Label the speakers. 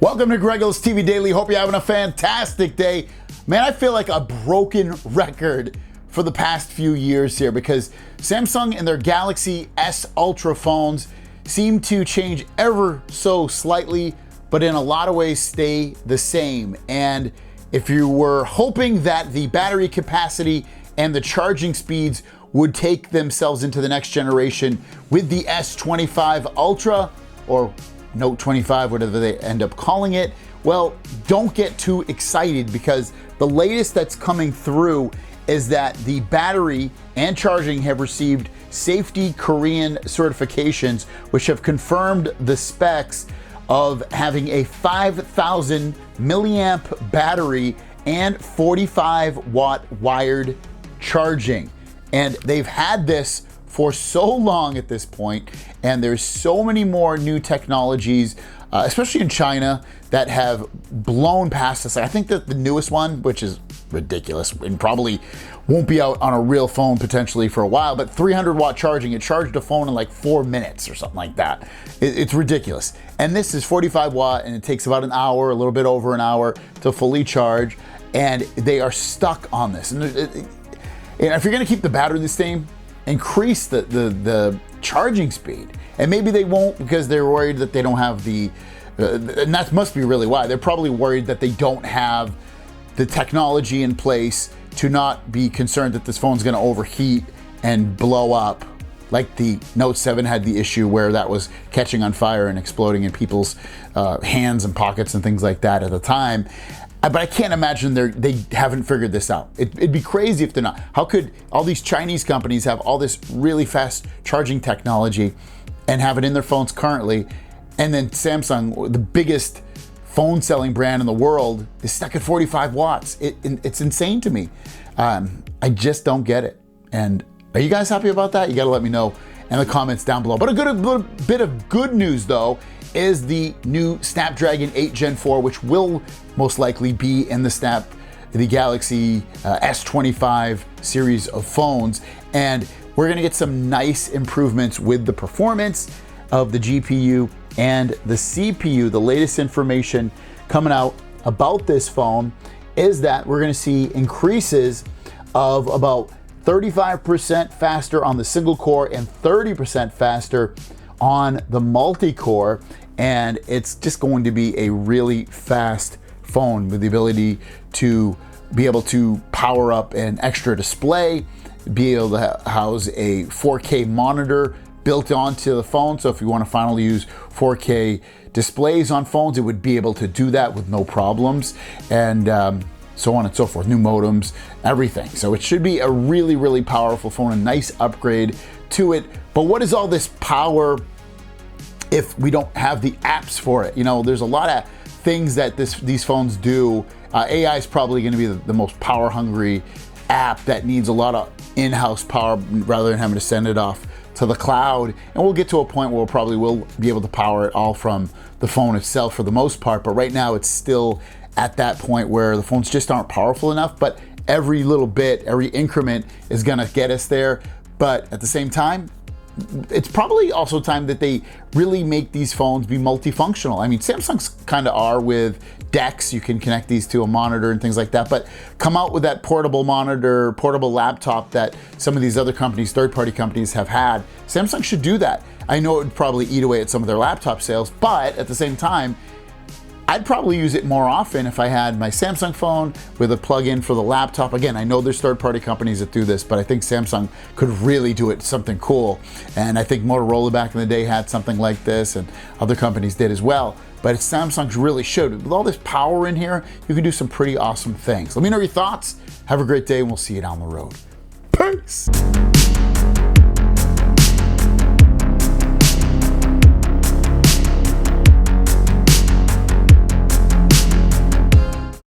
Speaker 1: Welcome to Gregos TV Daily. Hope you're having a fantastic day. Man, I feel like a broken record for the past few years here because Samsung and their Galaxy S Ultra phones seem to change ever so slightly, but in a lot of ways stay the same. And if you were hoping that the battery capacity and the charging speeds would take themselves into the next generation with the S25 Ultra or Note 25, whatever they end up calling it, well, don't get too excited because the latest that's coming through is that the battery and charging have received safety Korean certifications, which have confirmed the specs of having a 5,000 milliamp battery and 45 watt wired charging. And they've had this for so long at this point, and there's so many more new technologies, especially in China, that have blown past us. I think that the newest one, which is ridiculous and probably won't be out on a real phone potentially for a while, but 300 watt charging, it charged a phone in like 4 minutes or something like that. It's ridiculous. And this is 45 watt and it takes about an hour, a little bit over an hour to fully charge, and they are stuck on this. And if you're gonna keep the battery the same, increase the charging speed. And maybe they won't because they're worried that they don't have the, and that must be really why. They're probably worried that they don't have the technology in place to not be concerned that this phone's gonna overheat and blow up like the Note 7 had the issue where that was catching on fire and exploding in people's hands and pockets and things like that at the time. But I can't imagine they haven't figured this out. It'd be crazy if they're not. How could all these Chinese companies have all this really fast charging technology and have it in their phones currently, and then Samsung, the biggest phone selling brand in the world, is stuck at 45 watts? It's insane to me. I just don't get it. And are you guys happy about that? You gotta let me know in the comments down below. But a little bit of good news though is the new Snapdragon 8 Gen 4, which will most likely be in the Galaxy S25 series of phones. And we're gonna get some nice improvements with the performance of the GPU and the CPU. The latest information coming out about this phone is that we're gonna see increases of about 35% faster on the single core and 30% faster on the multi-core, and it's just going to be a really fast phone with the ability to be able to power up an extra display, be able to house a 4K monitor built onto the phone. So if you want to finally use 4K displays on phones, it would be able to do that with no problems, and so on and so forth. New modems, everything. So it should be a really, really powerful phone, a nice upgrade to it. But what is all this power if we don't have the apps for it? You know, there's a lot of things that these phones do. AI is probably going to be the most power hungry app that needs a lot of in-house power rather than having to send it off to the cloud. And we'll get to a point where we probably will be able to power it all from the phone itself for the most part. But right now it's still at that point where the phones just aren't powerful enough. But every little bit, every increment is going to get us there. But at the same time, it's probably also time that they really make these phones be multifunctional. I mean, Samsung's kind of are with DeX. You can connect these to a monitor and things like that, but come out with that portable monitor, portable laptop that some of these other companies, third-party companies have had. Samsung should do that. I know it would probably eat away at some of their laptop sales, but at the same time, I'd probably use it more often if I had my Samsung phone with a plug-in for the laptop. Again, I know there's third-party companies that do this, but I think Samsung could really do it something cool. And I think Motorola back in the day had something like this, and other companies did as well. But Samsung really should. With all this power in here, you can do some pretty awesome things. Let me know your thoughts. Have a great day, and we'll see you down the road. Peace.